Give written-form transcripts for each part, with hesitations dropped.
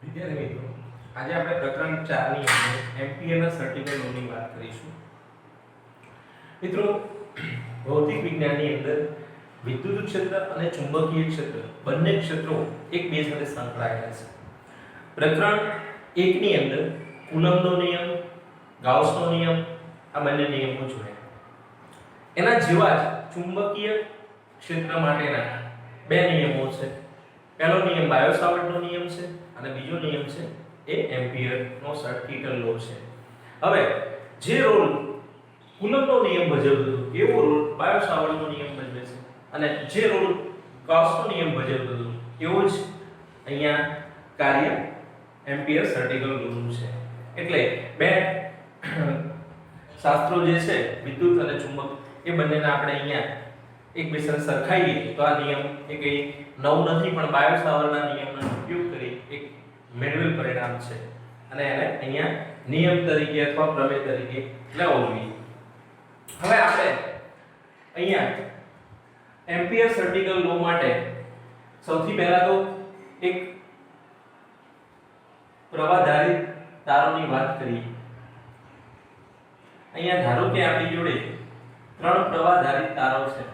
વિદ્યાર્થી મિત્રો, આજે આપણે પ્રકરણ 4 ની અંદર એમ્પિયરના સર્ટિફિકેટ લોની વાત કરીશું. મિત્રો, ભૌતિક વિજ્ઞાનની અંદર વિદ્યુત ક્ષેત્ર અને ચુંબકીય ક્ષેત્ર બંને ક્ષેત્રો એકબીજા સાથે સંકળાયેલા છે. પ્રકરણ 1 ની અંદર કુલમ્બનો નિયમ, ગાઉસનો નિયમ આ બંને નિયમો જોયા. એના જેવા જ ચુંબકીય ક્ષેત્ર માટેના બે નિયમો છે. પહેલો નિયમ બાયો-સાવર્ટનો નિયમ છે અને બીજો નિયમ છે એ એમ્પિયરનો સર્કિટલ લો છે. હવે જે રોલ કુલમ્બનો નિયમ ભજવતો હતો એવો રોલ બાયો-સાવર્ટનો નિયમ ભજવે છે અને જે રોલ ગાઉસનો નિયમ ભજવતો હતો એવો જ અહીંયા કાર્ય એમ્પિયર સર્કિટલ લોનું છે. એટલે બે શાસ્ત્રો જે છે વિદ્યુત અને ચુંબક એ બંનેને આપણે અહીંયા એકબીજાને સરખાઈએ તો આ નિયમ એ કઈ નવું નથી, પણ બાયો-સાવર્ટના નિયમનો ઉપયોગ કરી એક મેળવેલ પરિણામ છે અને એને અહીંયા નિયમ તરીકે અથવા પ્રમેય તરીકે લેવો જોઈએ. હવે આપણે અહીંયા એમ્પિયર સર્કિટલ લો માટે સૌથી પહેલા તો એક પ્રવાહધારિત તારોની વાત કરીએ. અહીંયા ધારો કે આપણી જોડે 3 પ્રવાહધારિત તારો છે.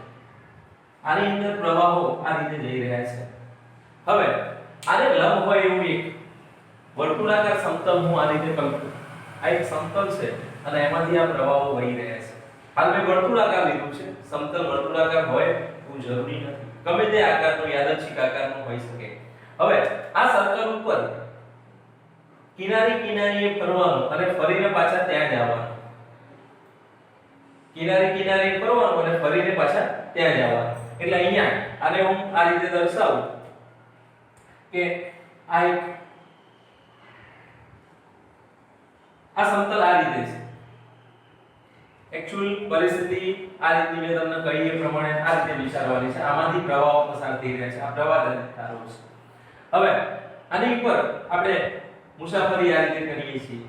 આની અંદર પ્રવાહો આ રીતે જઈ રહ્યા છે. હવે આને લંબ હોય એવું એક વર્તુળાકાર સમતલ હું આ રીતે કલ્પના. આ એક સમતલ છે અને એમાંથી આ પ્રવાહો વહી રહ્યા છે. હાલ મેં વર્તુળાકાર લીધું છે. સમતલ વર્તુળાકાર હોય એવું જરૂરી નથી. ગમે તે આકારનો યાદચ્છિક આકારનો હોઈ શકે. હવે આ સર્કલ ઉપર કિનારીએ ફરવાનું અને ફરીને પાછા ત્યાં જ આવવાનું. કિનારીએ ફરવાનું અને ફરીને પાછા ત્યાં જ આવવાનું. એટલે અહીંયા આને હું આ રીતે દર્શાવું કે આ એક આ સમતલ આ રીતે છે. એક્ચ્યુઅલ પરિસ્થિતિ આ રીતે મેં તમને કહી એ પ્રમાણે આ રીતે વિચારવાની છે. આમાંથી પ્રવાહો પસાર થઈ રહ્યા છે. આ પ્રવાહધારિત તારો છે. હવે આની ઉપર આપણે મુસાફરી આ રીતે કરીએ છીએ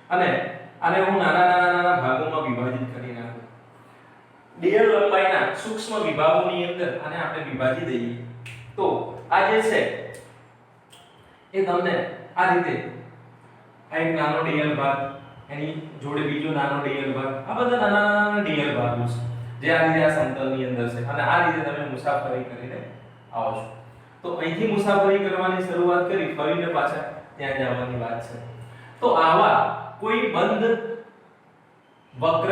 અને આને હું નાના ભાગોમાં વિભાજિત કરી નાખું. ડીએલ લંબાઈના સૂક્ષ્મ વિભાગોની અંદર આને આપણે વિભાજી દઈએ તો આ જે છે એ તમને આ રીતે આ એક નાનો ડીએલ ભાગ, એની જોડે બીજો નાનો ડીએલ ભાગ, આ બધા નાના ડીએલ ભાગો છે જે આ રીતે આ સમતલની અંદર છે અને આ રીતે તમે મુસાફરી કરીને આવો છો. તો અહીંથી મુસાફરી કરવાની શરૂઆત કરી ફરીને પાછા ત્યાં જવાની વાત છે. તો આવા કોઈ બંધ વક્ર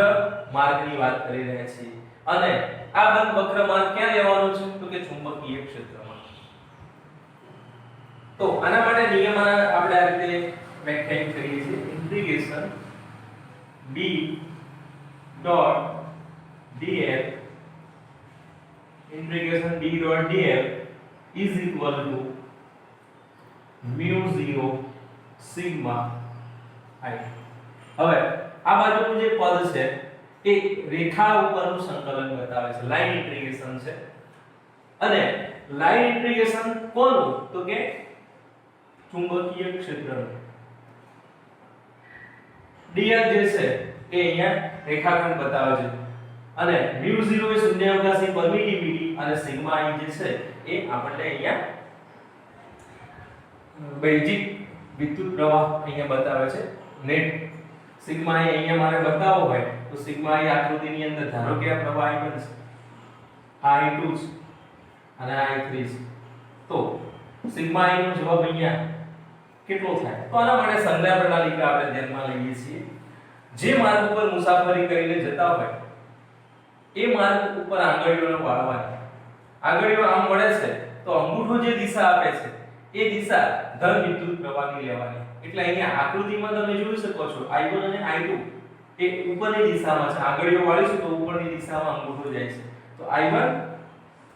માર્ગની વાત કરી રહ્યા છીએ અને આ બંધ વક્ર માર્ગ ક્યાં લેવાનો છે તો કે ચુંબકીય ક્ષેત્રમાં. તો આના માટે નિયમ આપણે આ રીતે વ્યાખ્યાયિત કરીએ છીએ. Integration B dot dl integration B dot dl is equal to mu 0 sigma I. હવે આ બાજુનું જે પદ છે એ રેખા ઉપરનું સંકલન બતાવે છે, લાઈન ઇન્ટિગ્રેશન છે. અને લાઈન ઇન્ટિગ્રેશન કોનું તો કે ચુંબકીય ક્ષેત્રનું. dl જે છે એ અહીંયા રેખાખંડ બતાવે છે અને mu 0 એ શૂન્યાવકાશી પરમિટિવિટી અને સિગ્મા I જે છે એ આપણને અહીંયા બેઝિક વિદ્યુત પ્રવાહ અહીંયા બતાવે છે. નેટ સિગ્મા I અહીંયા મારે બતાવવો હોય તો સિગ્મા I આકૃતિની અંદર ધારો કે આ પ્રવાહ I1 છે, આ I2 છે અને આ I3 છે. તો સિગ્મા I નો જવાબ અહીંયા કેટલો થાય? તો આના માટે સંજ્ઞા પ્રણાલિકા આપણે ધ્યાનમાં લઈએ છીએ. જે માર્ગ ઉપર મુસાફરી કરીને જતા હોય એ માર્ગ ઉપર આંગળીઓને વાળવાની. આંગળીઓ આમ વળે છે તો અંગૂઠો જે દિશા આપે છે એ દિશા ધન વિદ્યુત પ્રવાહની લેવાની. એટલે અહીંયા આકૃતિમાં તમે જોઈ શકો છો I1 અને I2 એ ઉપરની દિશામાં છે. આંગળીઓ વાળીશું તો ઉપરની દિશામાં અંગૂઠો જાય છે. તો I1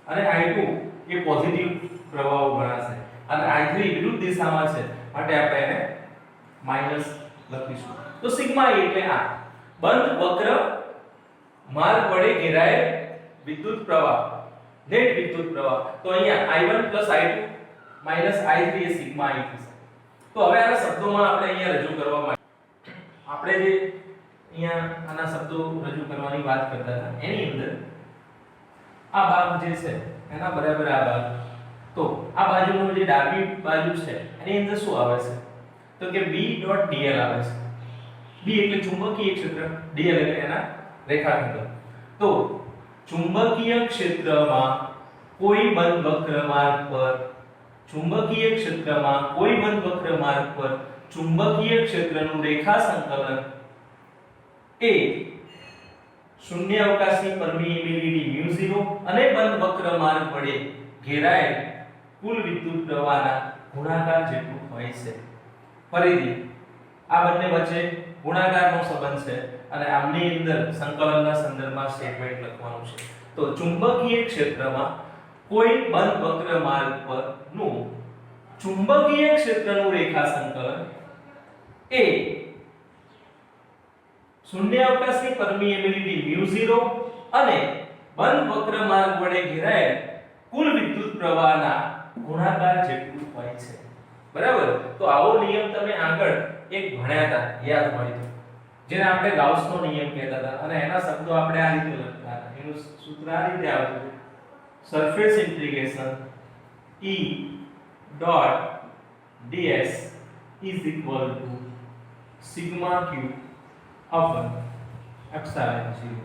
અને I2 એ પોઝિટિવ પ્રવાહો ગણાશે અને I3 વિરુદ્ધ દિશામાં છે માટે આપણે એને માઈનસ લખીશું. તો સિગ્મા I એટલે આ બંધ વક્ર માર્ગ વડે ઘેરાયેલ વિદ્યુત પ્રવાહ, નેટ વિદ્યુત પ્રવાહ. તો અહીંયા I1 I2 I3 A sigma I થશે. તો હવે આના શબ્દોમાં આપણે અહીંયા રજૂ કરવા માટે આપણે જે અહીંયા આના શબ્દો રજૂ કરવાની વાત કરતા હતા એની અંદર આ ભાગ જે છે એના બરાબર આ ભાગ તો આ બાજુનો જે ડાબી બાજુ છે એની અંદર શું આવે છે તો કે B.dl આવે છે. B એટલે ચુંબકીય ક્ષેત્ર, dl એટલે એના રેખાખંડ. તો ચુંબકીય ક્ષેત્રમાં કોઈ બંધ વક્ર માર્ગ પર ચુંબકીય ક્ષેત્રમાં કોઈ બંધ વક્ર માર્ગ પર ચુંબકીય ક્ષેત્રનું રેખા સંકલન એ શૂન્ય અવકાશની પરમિએબિલિટી μ0 અને બંધ વક્ર માર્ગ વડે ઘેરાયેલ કુલ વિદ્યુત પ્રવાહના ગુણાકાર જેટલું હોય છે. ફરીથી આ બંને વચ્ચે ગુણાકારનો સંબંધ છે અને આમની અંદર સંકલનના સંદર્ભમાં સ્ટેટમેન્ટ લખવાનું છે. તો ચુંબકીય ક્ષેત્રમાં કોઈ બંધ વક્ર માર્ગ પરનું ચુંબકીય ક્ષેત્રનું રેખા સંકલન એ શૂન્ય અવકાશની પરમિએબિલિટી μ0 અને બંધ વક્ર માર્ગ વડે ઘેરાયેલ કુલ વિદ્યુત પ્રવાહના ગુણાકાર જેટલું હોય છે. બરાબર. તો આવો નિયમ તમે આગળ એક ભણ્યા હતા, યાદ હોય તો, જેને આપણે ગાઉસનો નિયમ કહેતા હતા અને એના શબ્દો આપણે આ રીતે લખતા હતા. એનું સૂત્ર આ રીતે આવતું: surface integration E dot ds is equal to sigma q upon epsilon 0.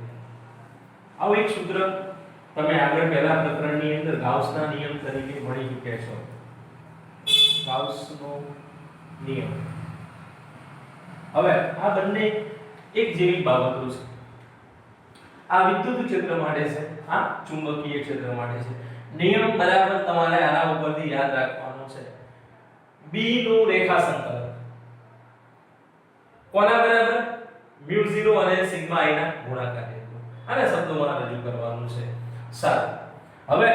આવું એક સૂત્ર તમે આગળ પહેલા પ્રકરણની અંદર ગાઉસના નિયમ તરીકે ભણી ચૂક્યા છો. ગાઉસનો નિયમ. હવે આ બંને એક જેવી બાબતો છે. આ વિદ્યુત ક્ષેત્ર માટે છે, આ ચુંબકીય ક્ષેત્ર માટે છે. નિયમ બરાબર તમારે આના ઉપરથી યાદ રાખવાનો છે. B નું રેખા સંકલન કોના બરાબર? μ0 અને સિગ્મા i ના ગુણાકાર જેટલું. આને શબ્દોમાં રજૂ કરવાનું છે. સારું. હવે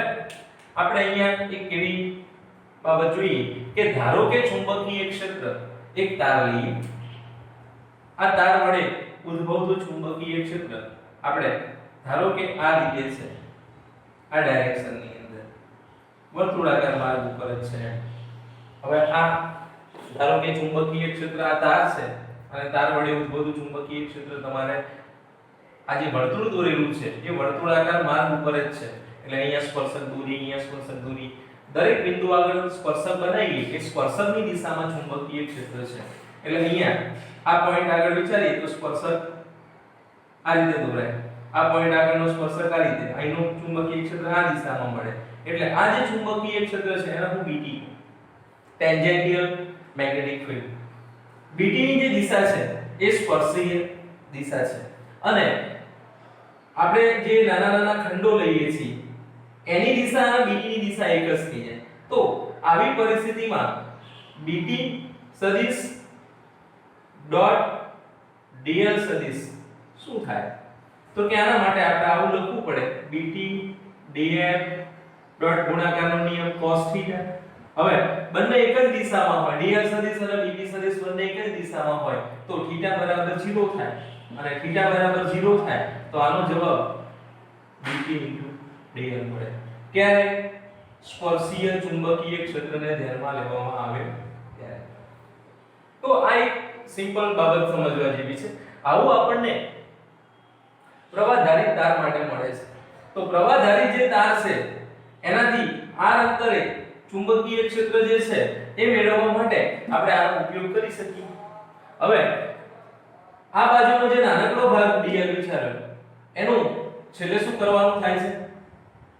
આપણે અહીંયા એક કેવી બાબત જોઈએ કે ધારો કે ચુંબકીય ક્ષેત્ર એક તાર લઈએ. આ તાર વડે ઉદ્ભવતું ચુંબકીય ક્ષેત્ર આપણે ધારો કે આ રીતે છે, આ ડાયરેક્શનની અંદર વર્તુળાકાર માર્ગ ઉપર જ છે. હવે આ ધારો કે ચુંબકીય ક્ષેત્ર આ તાર છે અને તાર વડે ઉદ્ભવતું ચુંબકીય ક્ષેત્ર તમારે આ જે વર્તુળ દોરેલું છે એ વર્તુળાકાર માર્ગ ઉપર જ છે. એટલે અહીંયા સ્પર્શક દોરી, અહીંયા સ્પર્શક દોરી, દરેક બિંદુ આગળ સ્પર્શક બનાવીએ કે સ્પર્શકની દિશામાં ચુંબકીય ક્ષેત્ર છે. એટલે અહીંયા આ પોઈન્ટ આગળ વિચારીએ તો સ્પર્શક આ રીતે દોરાય, આ પોઈન્ટ આગળનો સ્પર્શક આ રીતે, અહીંનું ચુંબકીય ક્ષેત્ર આ દિશામાં મળે. એટલે આ જે ચુંબકીય ક્ષેત્ર છે એને હું BT, ટેન્જેન્ટિયલ મેગ્નેટિક ફિલ્ડ, BT ની જે દિશા છે એ સ્પર્શીય દિશા છે. અને આપણે જે નાના નાના ખંડો લઈએ છીએ એની દિશા અને BT ની દિશા એક જ થઈ જાય. તો આવી પરિસ્થિતિમાં BT સદિશ ડોટ dl સદિશ શું થાય? તો કે આના માટે આપણે આવું લખવું પડે: BT dl ડોટ ગુણાકારનો નિયમ cos θ. હવે બંને એક જ દિશામાં હોય, dl સદિશ અને BT સદિશ બંને એક જ દિશામાં હોય તો θ બરાબર 0 થાય. અને θ બરાબર 0 થાય તો આનો જવાબ BT dl મળે. ક્યારે? સ્પર્શીય ચુંબકીય ક્ષેત્રને ધ્યાનમાં લેવામાં આવે ત્યારે. તો આ એક સિમ્પલ બાબત સમજવા જેવી છે. આવું આપણને પ્રવાહધારી તાર માટે મળે છે. તો પ્રવાહધારી જે તાર છે એનાથી r અંતરે ચુંબકીય ક્ષેત્ર જે છે એ મેળવવા માટે આપણે આનો ઉપયોગ કરી શકીએ. હવે આ બાજુનો જે નાનકડો ભાગ dl વિચારો એનું છેલ્લે શું કરવાનું થાય છે?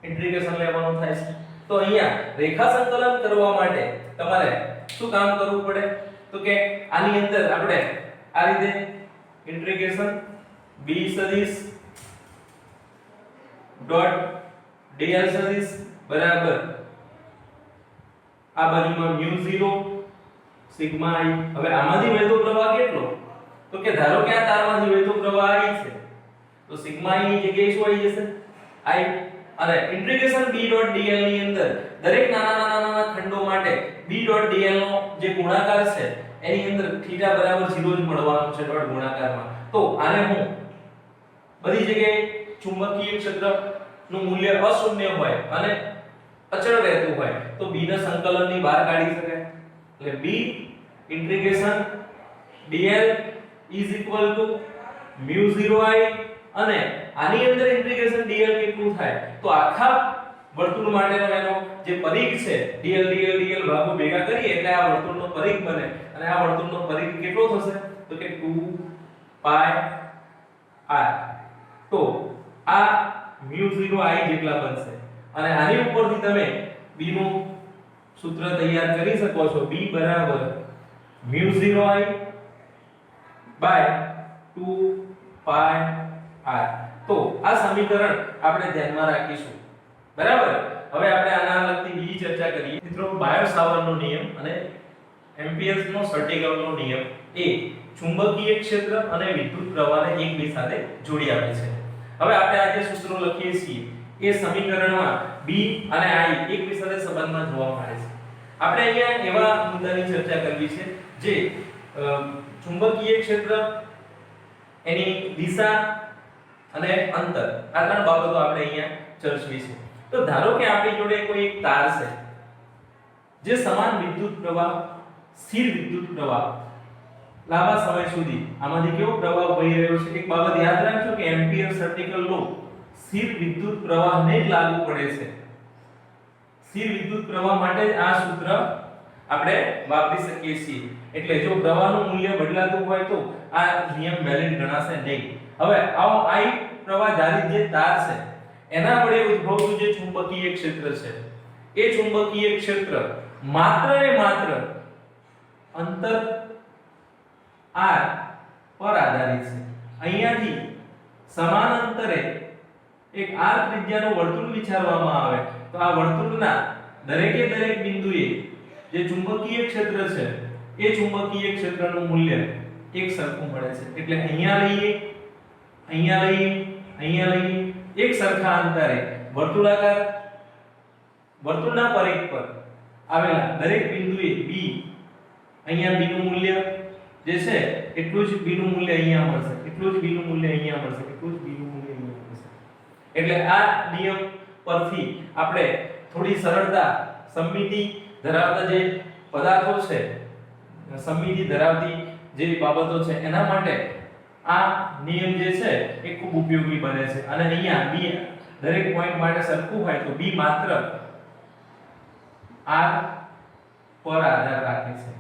ઇન્ટિગ્રેશન લેવાનું થાય છે. તો અહીંયા રેખા સંકલન કરવા માટે તમારે શું કામ કરવું પડે? તો કે આની અંદર આપણે આ રીતે ઇન્ટિગ્રેશન b સદિશ ડોટ dl સદિશ બરાબર આ બાજુમાં μ0 સિગ્મા i. હવે આમાંથી વહેતો પ્રવાહ કેટલો? તો કે ધારો કે આ તારમાંથી વહેતો પ્રવાહ i છે તો સિગ્મા i ની જગ્યાએ શું આવી જશે? i. અને ઇન્ટિગ્રેશન b.dl ની અંદર દરેક નાના ખંડો માટે b.dl નો જે ગુણાકાર છે એની અંદર θ બરાબર 0 જ મળવાનું છે ડોટ ગુણાકારમાં. તો આને હું બધી જગ્યાએ ચુંબકીય ક્ષેત્રનું મૂલ્ય અશૂન્ય હોય અને અચળ રહેતું હોય તો b ના સંકલનની બહાર કાઢી શકાય. એટલે b integration dl is equal to μ0i અને આની અંદર ઇન્ટિગ્રેશન dl કેટલું થાય? તો આખા વર્તુળ માટેનો એનો જે પરિઘ છે dl ભાગો ભેગા કરીએ એટલે આ વર્તુળનો પરિઘ બને અને આ વર્તુળનો પરિઘ કેટલો થશે તો કે 2 પાઈ r તો આ μ0 I જેટલા બનશે અને આની ઉપરથી તમે b નું સૂત્ર તૈયાર કરી શકો છો b બરાબર μ0 I બાય 2 પાઈ r તો આ સમીકરણ આપણે ધ્યાનમાં રાખીશું બરાબર હવે આપણે આના લગતી બીજી ચર્ચા કરીએ મિત્રો બાયો સાવરનો નિયમ અને એમ્પિયર્સ નો સર્ટિકલનો નિયમ એ ચુંબકીય ક્ષેત્ર અને વિદ્યુત પ્રવાહને એકબીજા સાથે જોડી આપે છે હવે આપણે આ જે સૂત્રો લખીએ છીએ એ સમીકરણમાં b અને I એકબીજા સાથે સંબંધમાં જોવા મળે છે આપણે અહીંયા એવા મુદ્દાની ચર્ચા કરવી છે જે ચુંબકીય ક્ષેત્ર એની દિશા અને અંતર આ ત્રણ બાબતો આપણે અહીંયા ચર્ચવી છે તો ધારો કે આપણી જોડે કોઈ એક તાર છે જે સમાન વિદ્યુત પ્રવાહ સ્થિર વિદ્યુત પ્રવાહ લાંબા સમય સુધી આમાંથી કેવો પ્રવાહ વહી રહ્યો છે એક બાબત યાદ રાખજો કે એમ્પિયર સર્ટિકલ લો સ્થિર વિદ્યુત પ્રવાહને જ લાગુ પડે છે સ્થિર વિદ્યુત પ્રવાહ માટે જ આ સૂત્ર આપણે વાપરી શકીએ છીએ એટલે જો પ્રવાહનું મૂલ્ય બદલાતું હોય તો આ નિયમ વેલિડ ગણાશે નહીં હવે આવો I પ્રવાહ ધારિત જે તાર છે એના વડે ઉદ્ભવતું જે ચુંબકીય ક્ષેત્ર છે એ ચુંબકીય ક્ષેત્ર માત્ર ને માત્ર અંતર r પર આધારિત છે અહીંયાથી સમાન અંતરે એક r ત્રિજ્યાનું વર્તુળ વિચારવામાં આવે તો આ વર્તુળના દરેકે દરેક બિંદુએ જે ચુંબકીય ક્ષેત્ર છે એ ચુંબકીય ક્ષેત્રનું મૂલ્ય એક સરખું મળે છે એટલે અહીંયા લઈએ એક સરખા અંતરે વર્તુળના પરિઘ પર આવેલા દરેક બિંદુએ b અહીંયા b નું મૂલ્ય જે છે એટલું જ b નું મૂલ્ય અહીંયા મળશે એટલું જ b નું મૂલ્ય અહીંયા મળશે એટલું જ b નું મૂલ્ય અહીંયા મળશે એટલે આ નિયમ પરથી આપણે થોડી સરળતા સમમિતિ ધરાવતા જે પદાર્થો છે સમમિતિ ધરાવતી જે બાબતો છે એના માટે આ નિયમ જે છે એ ખૂબ ઉપયોગી બને છે અને અહીંયા b દરેક પોઈન્ટ માટે સરખું હોય તો b માત્ર r પર આધાર રાખે છે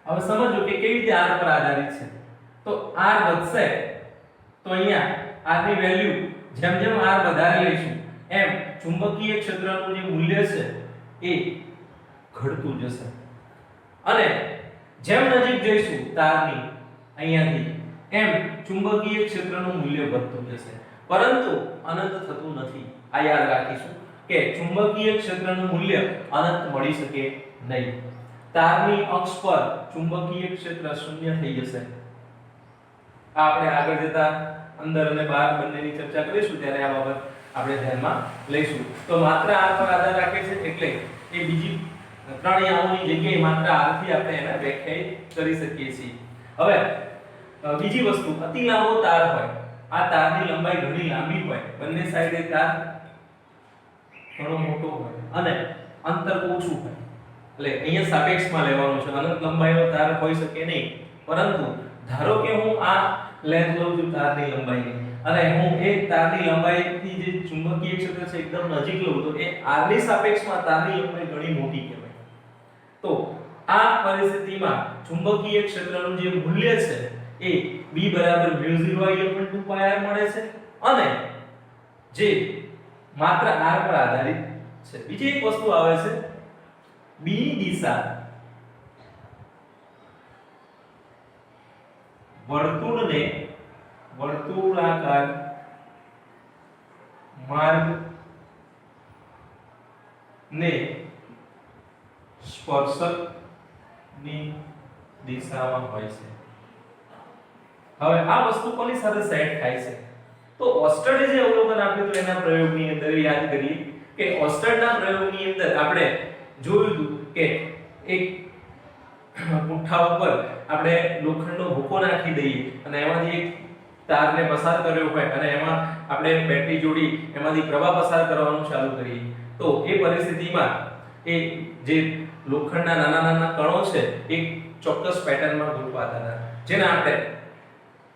હવે સમજો કે કેવી રીતે r પર આધારિત છે તો r વધશે તો અહીંયા r ની વેલ્યુ જેમ જેમ r વધારે લઈશું એમ ચુંબકીય ક્ષેત્રનું જે મૂલ્ય છે એ ઘટતું જશે અને જેમ નજીક જઈશું તારની અહીંયાથી એમ ચુંબકીય ક્ષેત્રનું મૂલ્ય વધતું જશે પરંતુ અનંત થતું નથી આ યાદ રાખીશું કે ચુંબકીય ક્ષેત્રનું મૂલ્ય અનંત મળી શકે નહીં તારની અક્ષ પર ચુંબકીય ક્ષેત્ર શૂન્ય થઈ જશે આપણે આગળ જતા અંદર અને બહાર બંનેની ચર્ચા કરીશું ત્યારે આ બાબત આપણે ધ્યાનમાં લઈશું તો માત્ર r પર આધાર રાખે છે એટલે એ બીજી ત્રણ યામોની જગ્યાએ માત્ર r થી આપણે એને વ્યાખ્યાયિત કરી શકીએ છીએ હવે બીજી વસ્તુ અતિ લાંબો તાર હોય આ તારની લંબાઈ ઘણી લાંબી હોય બંને સાઈડે તાર ઘણો મોટો હોય અને અંતર ઓછું હોય એટલે અહીંયા સાપેક્ષમાં લેવાનું છે અનંત લંબાઈનો તાર હોઈ શકે નહીં પરંતુ ધારો કે હું આ લેન્થ લઉં છું તારની લંબાઈની અને હું એ તારની લંબાઈથી જે ચુંબકીય ક્ષેત્ર છે એકદમ નજીક લઉં તો એ r ની સાપેક્ષમાં તારની લંબાઈ ઘણી મોટી કહેવાય તો આ પરિસ્થિતિમાં ચુંબકીય ક્ષેત્રનું જે મૂલ્ય છે એ b બરાબર μ0I/2πr મળે છે અને જે માત્ર r પર આધારિત છે બીજી એક વસ્તુ આવે છે b ની દિશા વર્તુળને વર્તુળાકાર માર્ગ ને સ્પર્શક ની દિશામાં હોય છે હવે આ વસ્તુ કોની સાથે સેટ થાય છે તો ઓસ્ટર્ડે જે અવલોકન આપ્યું હતું એના પ્રયોગની અંદર યાદ કરીએ કે ઓસ્ટર્ડના પ્રયોગની અંદર આપણે જોયું હતું કે એક પુઠ્ઠા ઉપર આપણે લોખંડનો ભૂકો નાખી દઈએ અને એમાંથી એક તારને પસાર કર્યો હોય અને એમાં આપણે બેટરી જોડી એમાંથી પ્રવાહ પસાર કરવાનું ચાલુ કરીએ તો એ પરિસ્થિતિમાં એ જે લોખંડના નાના નાના કણો છે એક ચોક્કસ પેટર્નમાં ગોઠવાતા હતા જેને આપણે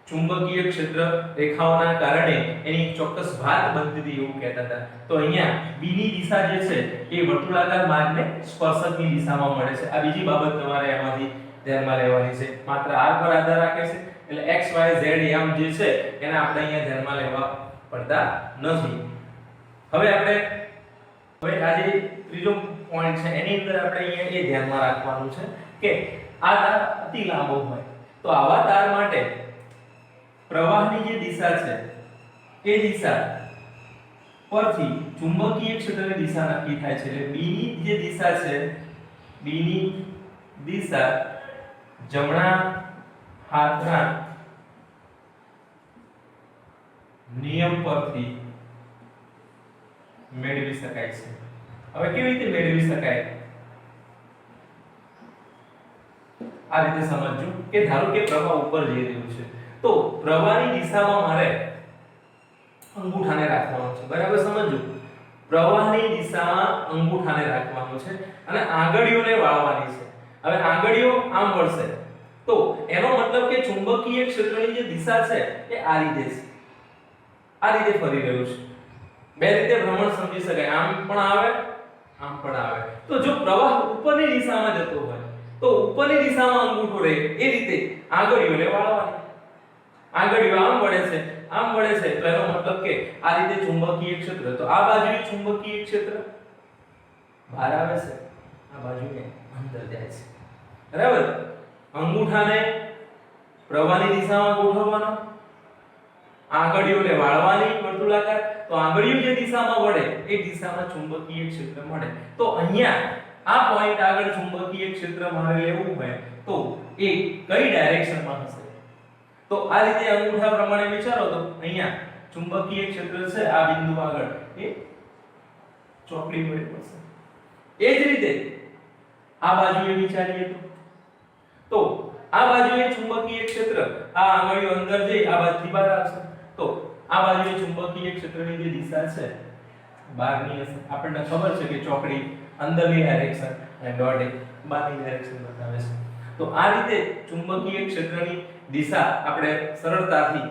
ચુંબકીય ક્ષેત્ર રેખાઓના કારણે એની ચોક્કસ ભાત બનતી હતી એવું કહેતા હતા. તો અહીંયા B ની દિશા જે છે એ વર્તુળાકાર માર્ગને સ્પર્શકની દિશામાં મળે છે. આ બીજી બાબત તમારે આમાંથી ધ્યાનમાં લેવાની છે. માત્ર r પર આધાર રાખે છે એટલે x y z યામ જે છે એને આપણે અહીંયા ધ્યાનમાં લેવા પડતા નથી. હવે આ જે ત્રીજો પોઈન્ટ છે એની અંદર આપણે અહીંયા એ ધ્યાનમાં રાખવાનું છે કે આ તાર અતિ લાંબો હોય તો આવા તાર માટે પ્રવાહની જે દિશા છે એ દિશા પરથી ચુંબકીય ક્ષેત્રની દિશા નક્કી થાય છે. એટલે B ની જે દિશા છે B ની દિશા જમણા હાથના નિયમ પરથી મેળવી શકાય છે. હવે કેવી રીતે મેળવી શકાય આ રીતે સમજજો કે ધારો કે પ્રવાહ ઉપર જઈ રહ્યું છે તો પ્રવાહની દિશામાં મારે અંગૂઠાને રાખવાનું છે. બરાબર સમજજો, પ્રવાહની દિશામાં અંગૂઠાને રાખવાનું છે અને આંગળીઓને વાળવાની છે. હવે આંગળીઓ આમ વળશે તો એનો મતલબ કે ચુંબકીય ક્ષેત્રની જે દિશા છે એ આ રીતે છે, આ રીતે ફરી રહ્યું છે. બે રીતે ભ્રમણ સમજી શકાય, આમ પણ આવે આમ પણ આવે. તો જો પ્રવાહ ઉપરની દિશામાં જતો હોય તો ઉપરની દિશામાં અંગૂઠો રહે એ રીતે આંગળીઓને વાળવાની. આંગળીઓ આમ વળે છે આમ વળે છે તો એનો મતલબ કે આ રીતે ચુંબકીય ક્ષેત્ર, તો આ બાજુએ ચુંબકીય ક્ષેત્ર બહાર આવે છે, આ બાજુએ અંદર જાય છે. બરાબર, અંગૂઠાને પ્રવાહની દિશામાં ગોઠવવાનો, આંગળીઓને વાળવાની વર્તુળાકાર, તો આંગળીઓ જે દિશામાં વળે એ દિશામાં ચુંબકીય ક્ષેત્ર મળે. તો અહીંયા આ પોઈન્ટ આગળ ચુંબકીય ક્ષેત્ર મારે લેવું હોય તો એ કઈ ડાયરેક્શનમાં હશે? તો આ રીતે અંગૂઠા પ્રમાણે વિચારો તો અહીંયા ચુંબકીય ક્ષેત્ર છે આ બિંદુ આગળ એ ચોકડી વડે પડશે. એ જ રીતે આ બાજુએ વિચારીએ તો આ બાજુએ ચુંબકીય ક્ષેત્ર આ આંગળીઓ અંદર જઈ આ બાજુથી બહાર આવશે. તો આ બાજુએ ચુંબકીય ક્ષેત્રની જે દિશા છે બહારની હશે. આપણને ખબર છે કે ચોકડી અંદરની ડાયરેક્શન અને ડોટ એ બહારની ડાયરેક્શન બતાવે છે. તો આ રીતે ચુંબકીય ક્ષેત્રની દિશા આપણે સરળતાથી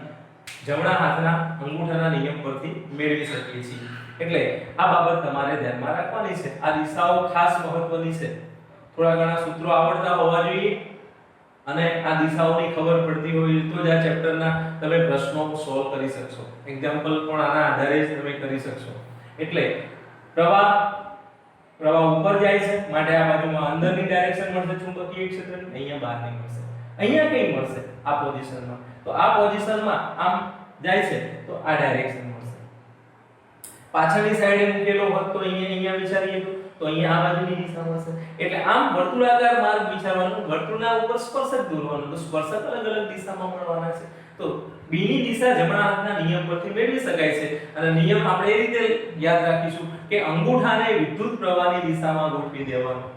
જમણા હાથના અંગૂઠાના નિયમ પરથી મેળવી શકીએ છીએ. એટલે આ બાબત તમારે ધ્યાનમાં રાખવાની છે. આ દિશાઓ ખાસ મહત્વની છે. થોડા ઘણા સૂત્રો આવડતા હોવા જોઈએ અને આ દિશાઓની ખબર પડતી હોય તો જ આ ચેપ્ટરના તમે પ્રશ્નો સોલ્વ કરી શકશો. એક્ઝામ્પલ પણ આના આધારે જ તમે કરી શકશો. એટલે પ્રવાહ ઉપર જાય છે માટે આ બાજુમાં અંદરની ડાયરેક્શન મળશે ચુંબકીય ક્ષેત્રની, અહીંયા બહારની મળશે. અહીંયા કઈ મળશે? આ પોઝિશનમાં. તો આ પોઝિશનમાં આમ જાય છે તો આ ડાયરેક્શન મળશે. પાછળની સાઈડે મૂકેલો હોત તો અહીંયા વિચારીએ તો અહીંયા આ બાજુની દિશા મળશે. એટલે આમ વર્તુળાકાર માર્ગ વિચારવાનો, વર્તુળના ઉપર સ્પર્શક દોરવાનો, તો સ્પર્શક અલગ અલગ દિશામાં મળવાના છે. તો B ની દિશા જમણા હાથના નિયમ પરથી મેળવી શકાય છે અને નિયમ આપણે એ રીતે યાદ રાખીશું કે અંગૂઠાને વિદ્યુત પ્રવાહની દિશામાં ગોઠવી દેવાનો,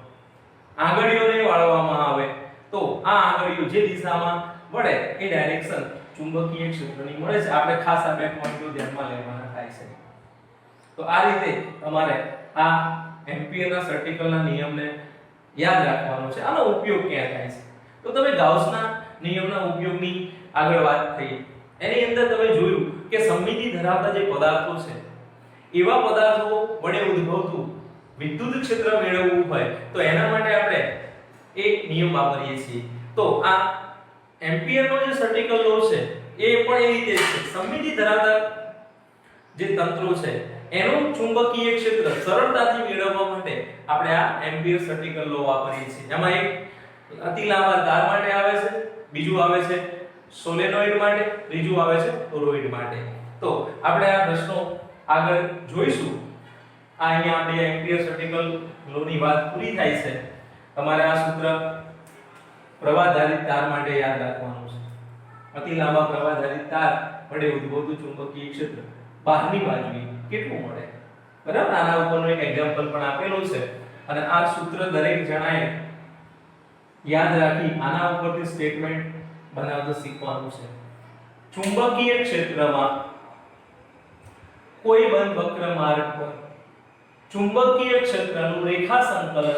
આંગળીઓને વાળવામાં આવે તો આ આંગળીઓ જે દિશામાં વળે એ ડાયરેક્શન ચુંબકીય ક્ષેત્રની મળે છે. આપણે ખાસ આ બે પોઈન્ટો ધ્યાનમાં લેવાના થાય છે. તો આ રીતે તમારે આ એમ્પિયરના સર્ટિકલના નિયમને યાદ રાખવાનો છે. આનો ઉપયોગ ક્યાં થાય છે? તો તમે ગાઉસના નિયમના ઉપયોગની આગળ વાત થઈ એની અંદર તમે જોયું કે સમમિતિ ધરાવતા જે પદાર્થો છે એવા પદાર્થો વડે ઉદ્ભવતું વિદ્યુત ક્ષેત્ર મેળવવું હોય તો એના માટે આપણે એક નિયમ વાપરીએ છીએ. તો આ એમ્પિયરનો જે સર્ટિકલ લો છે એ પણ એ રીતે છે. સમમિતિ ધરાવતા જે તંત્રો છે એનું ચુંબકીય ક્ષેત્ર સરળતાથી મેળવવા માટે આપણે આ એમ્પિયર સર્ટિકલ લો વાપરીએ છીએ. એમાં એક અતિ લાંબા તાર માટે આવે છે, બીજું આવે છે સોલેનોઇડ માટે, ત્રીજું આવે છે ટોરોઇડ માટે. તો આપણે આ પ્રશ્નો આગળ જોઈશું. આ અહીંયા આપણે એમ્પિયર સર્ટિકલ લોની વાત પૂરી થાય છે. તમારે આ સૂત્ર પ્રવાહધારિત તાર માટે યાદ રાખવાનું છે. અતિ લાંબા પ્રવાહધારિત તાર વડે ઉદ્ભવતું ચુંબકીય ક્ષેત્ર બહારની બાજુએ કેટલું મળે? બરાબર, આના ઉપરનું એક એક્ઝામ્પલ પણ આપેલું છે અને આ સૂત્ર દરેક જણાએ યાદ રાખી આના ઉપરથી સ્ટેટમેન્ટ બનાવતા શીખવાનું છે. ચુંબકીય ક્ષેત્રમાં કોઈ બંધ વક્ર માર્ગ પર ચુંબકીય ક્ષેત્રનું રેખા સંકલન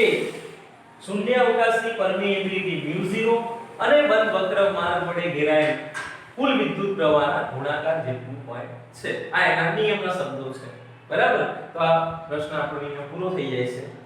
એ શૂન્યાવકાશની પરમિએબિલિટી μ0 અને બંધ વક્ર માર્ગ વડે ઘેરાયેલ કુલ વિદ્યુત પ્રવાહના ગુણાકાર જેટલું હોય છે. આ એના નિયમના શબ્દો છે. બરાબર? તો આ પ્રશ્ન આપણો અહીંયા પૂરો થઈ જાય છે.